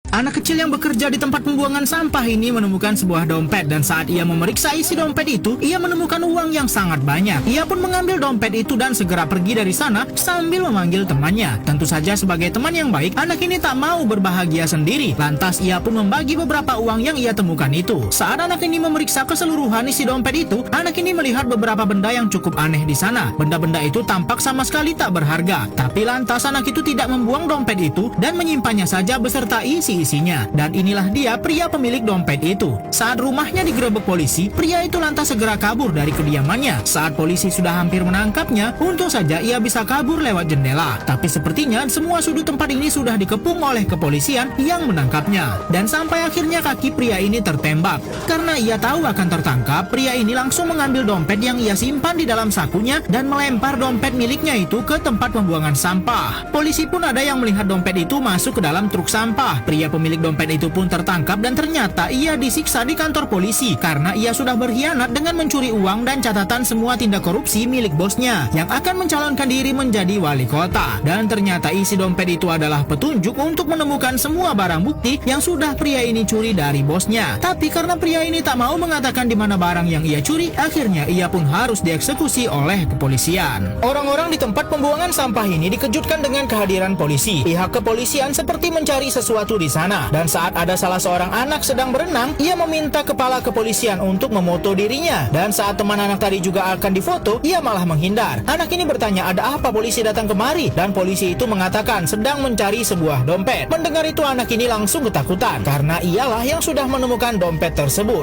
Anak kecil yang bekerja di tempat pembuangan sampah ini menemukan sebuah dompet dan saat ia memeriksa isi dompet itu, ia menemukan uang yang sangat banyak. Ia pun mengambil dompet itu dan segera pergi dari sana sambil memanggil temannya. Tentu saja sebagai teman yang baik, anak ini tak mau berbahagia sendiri. Lantas ia pun membagi beberapa uang yang ia temukan itu. Saat anak ini memeriksa keseluruhan isi dompet itu, anak ini melihat beberapa benda yang cukup aneh di sana. Benda-benda itu tampak sama sekali tak berharga. Tapi lantas anak itu tidak membuang dompet itu dan menyimpannya saja beserta isinya. Dan inilah dia pria pemilik dompet itu. Saat rumahnya digerebek polisi, pria itu lantas segera kabur dari kediamannya. Saat polisi sudah hampir menangkapnya, untung saja ia bisa kabur lewat jendela. Tapi sepertinya semua sudut tempat ini sudah dikepung oleh kepolisian yang menangkapnya. Dan sampai akhirnya kaki pria ini tertembak. Karena ia tahu akan tertangkap, pria ini langsung mengambil dompet yang ia simpan di dalam sakunya dan melempar dompet miliknya itu ke tempat pembuangan sampah. Polisi pun ada yang melihat dompet itu masuk ke dalam truk sampah. Pria pemilik dompet itu pun tertangkap dan ternyata ia disiksa di kantor polisi karena ia sudah berkhianat dengan mencuri uang dan catatan semua tindak korupsi milik bosnya yang akan mencalonkan diri menjadi wali kota. Dan ternyata isi dompet itu adalah petunjuk untuk menemukan semua barang bukti yang sudah pria ini curi dari bosnya. Tapi karena pria ini tak mau mengatakan di mana barang yang ia curi, akhirnya ia pun harus dieksekusi oleh kepolisian. Orang-orang di tempat pembuangan sampah ini dikejutkan dengan kehadiran polisi. Pihak kepolisian seperti mencari sesuatu di sana. Dan saat ada salah seorang anak sedang berenang, ia meminta kepala kepolisian untuk memoto dirinya. Dan saat teman anak tadi juga akan difoto, ia malah menghindar. Anak ini bertanya ada apa polisi datang kemari, dan polisi itu mengatakan sedang mencari sebuah dompet. Mendengar itu anak ini langsung ketakutan karena ialah yang sudah menemukan dompet tersebut.